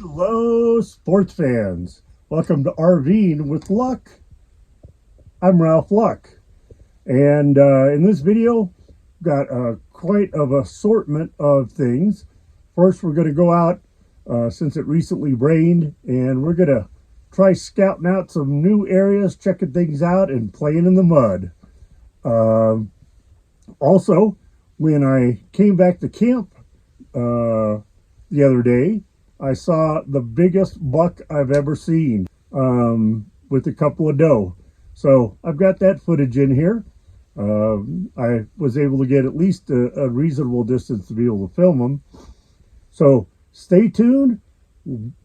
Hello, sports fans. Welcome to RV'ing with Luck. I'm Ralph Luck. And in this video, got quite of assortment of things. First, we're going to go out since it recently rained, and we're going to try scouting out some new areas, checking things out, and playing in the mud. Also, when I came back to camp the other day, I saw the biggest buck I've ever seen with a couple of doe. So I've got that footage in here. I was able to get at least a reasonable distance to be able to film them. So stay tuned.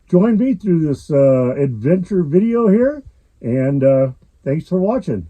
Join me through this adventure video here. And thanks for watching.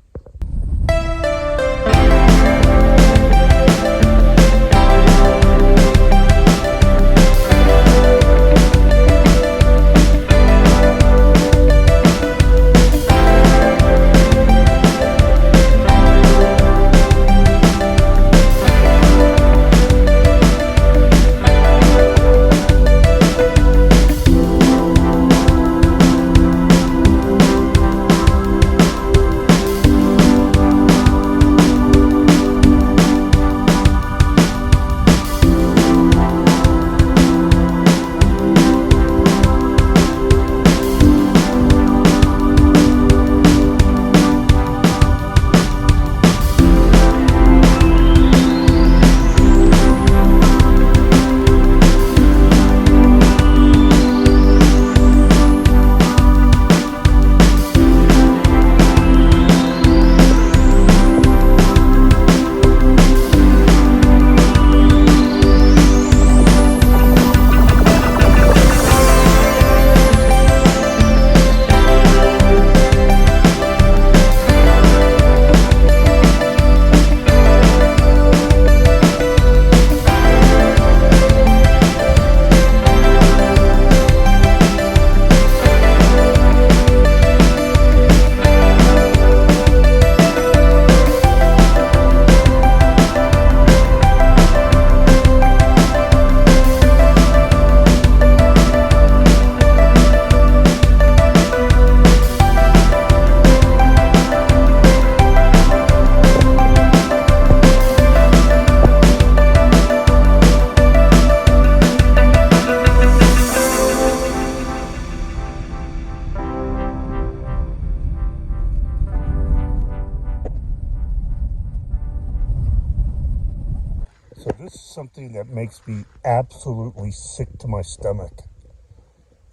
So this is something that makes me absolutely sick to my stomach.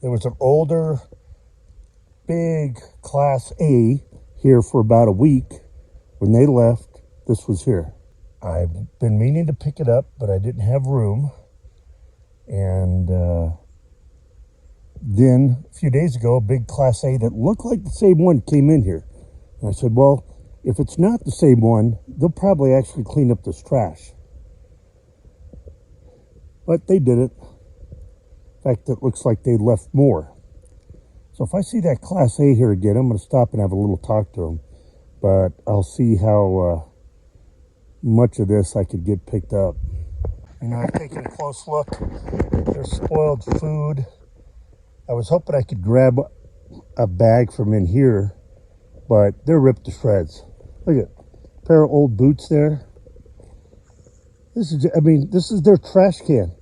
There was an older, big Class A here for about a week. When they left, this was here. I've been meaning to pick it up, but I didn't have room. And then a few days ago, a big Class A that looked like the same one came in here. And I said, well, if it's not the same one, they'll probably actually clean up this trash. But they didn't. In fact, it looks like they left more. So if I see that Class A here again, I'm going to stop and have a little talk to them. But I'll see how much of this I could get picked up. You know, I've taken a close look. There's spoiled food. I was hoping I could grab a bag from in here, but they're ripped to shreds. Look at a pair of old boots there. This is their trash can.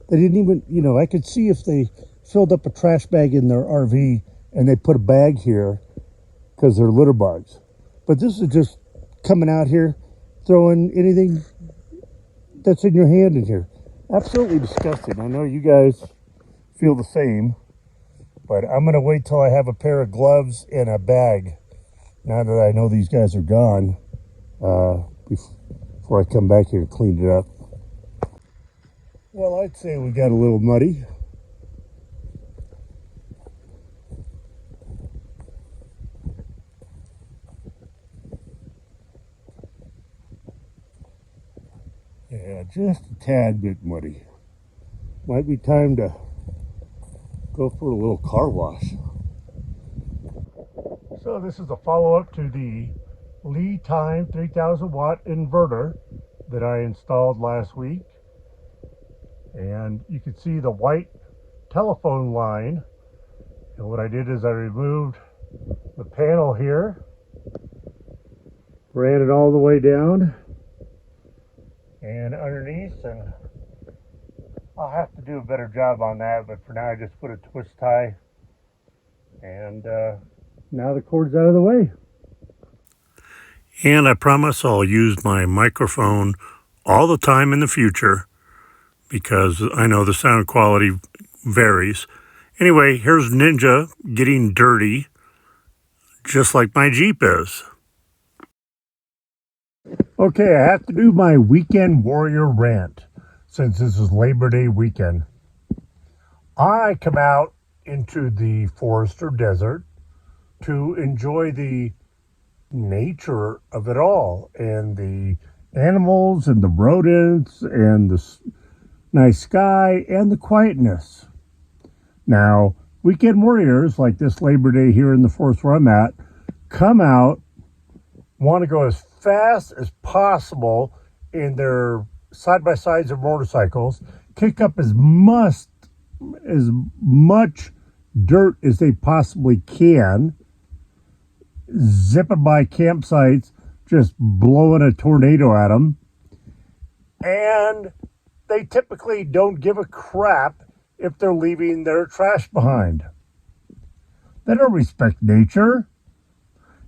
They didn't even, you know, I could see if they filled up a trash bag in their RV and they put a bag here because they're litterbugs. But this is just coming out here, throwing anything that's in your hand in here. Absolutely disgusting. I know you guys feel the same, but I'm going to wait till I have a pair of gloves and a bag, now that I know these guys are gone, before I come back here and clean it up. Well, I'd say we got a little muddy. Yeah, just a tad bit muddy. Might be time to go for a little car wash. So this is a follow-up to the lead time 3000 watt inverter that I installed last week, and you can see the white telephone line. And what I did is I removed the panel here, ran it all the way down and underneath, and I'll have to do a better job on that, but for now I just put a twist tie, and now the cord's out of the way. And I promise I'll use my microphone all the time in the future, because I know the sound quality varies. Anyway, here's Ninja getting dirty, just like my Jeep is. Okay, I have to do my weekend warrior rant, since this is Labor Day weekend. I come out into the forest or desert to enjoy the nature of it all, and the animals and the rodents and the nice sky and the quietness. Now, weekend warriors like this Labor Day here in the forest where I'm at come out, want to go as fast as possible in their side-by-sides or motorcycles, kick up as much dirt as they possibly can, zipping by campsites, just blowing a tornado at them. And they typically don't give a crap if they're leaving their trash behind. They don't respect nature.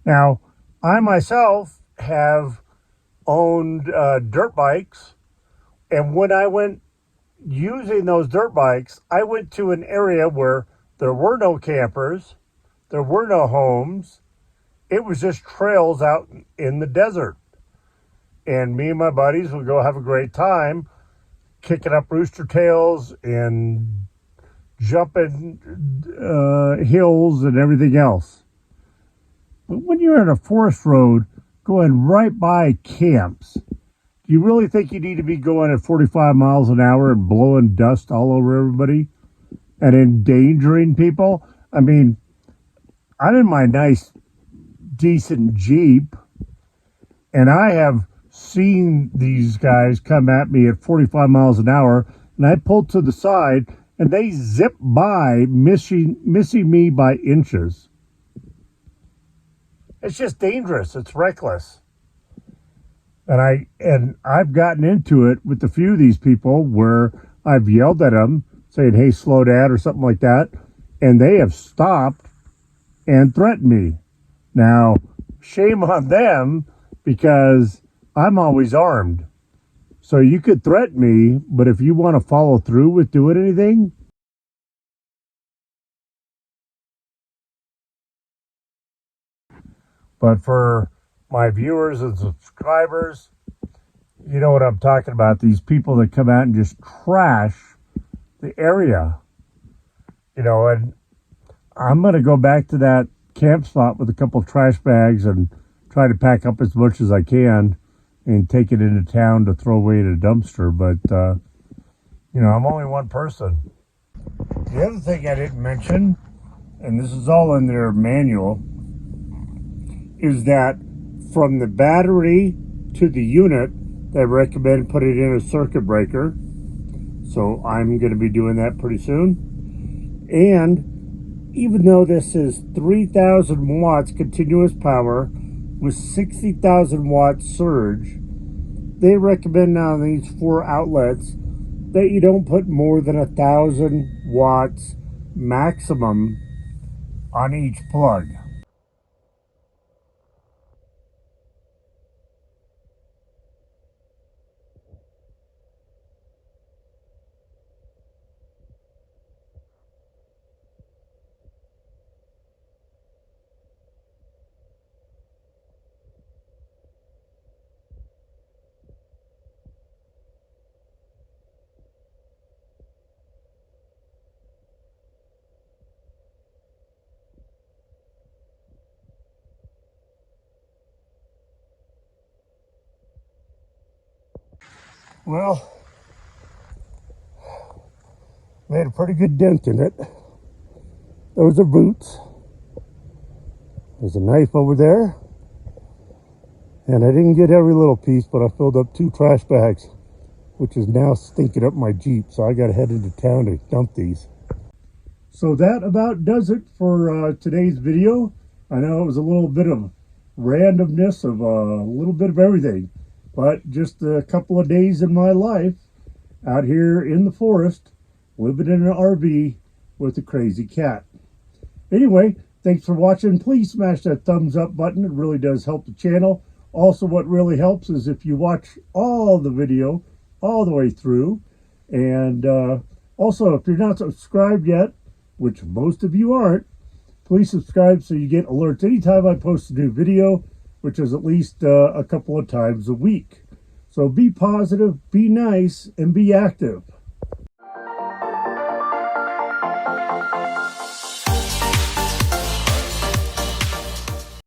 Now, I myself have owned dirt bikes, and when I went using those dirt bikes, I went to an area where there were no campers, there were no homes. It was just trails out in the desert. And me and my buddies would go have a great time kicking up rooster tails and jumping hills and everything else. But when you're on a forest road going right by camps, do you really think you need to be going at 45 miles an hour and blowing dust all over everybody and endangering people? I mean, I'm in my nice, decent Jeep, and I have seen these guys come at me at 45 miles an hour, and I pulled to the side, and they zip by, missing me by inches. It's just dangerous. It's reckless. And I've gotten into it with a few of these people where I've yelled at them, saying, "Hey, slow down," or something like that, and they have stopped and threatened me. Now, shame on them, because I'm always armed. So you could threaten me, but if you want to follow through with doing anything, but for my viewers and subscribers, you know what I'm talking about. These people that come out and just trash the area. You know, and I'm going to go back to that camp spot with a couple of trash bags and try to pack up as much as I can and take it into town to throw away in a dumpster. But, you know, I'm only one person. The other thing I didn't mention, and this is all in their manual, is that from the battery to the unit, they recommend putting in a circuit breaker. So I'm going to be doing that pretty soon. And even though this is 3,000 watts continuous power with 60,000 watt surge, they recommend on these 4 outlets that you don't put more than 1,000 watts maximum on each plug. Well, made a pretty good dent in it. Those are boots. There's a knife over there. And I didn't get every little piece, but I filled up 2 trash bags, which is now stinking up my Jeep. So I got to head into town to dump these. So that about does it for today's video. I know it was a little bit of randomness of a little bit of everything, but just a couple of days in my life out here in the forest, living in an RV with a crazy cat. Anyway, thanks for watching. Please smash that thumbs up button. It really does help the channel. Also, what really helps is if you watch all the video all the way through. And also, if you're not subscribed yet, which most of you aren't, please subscribe so you get alerts anytime I post a new video, which is at least a couple of times a week. So be positive, be nice, and be active.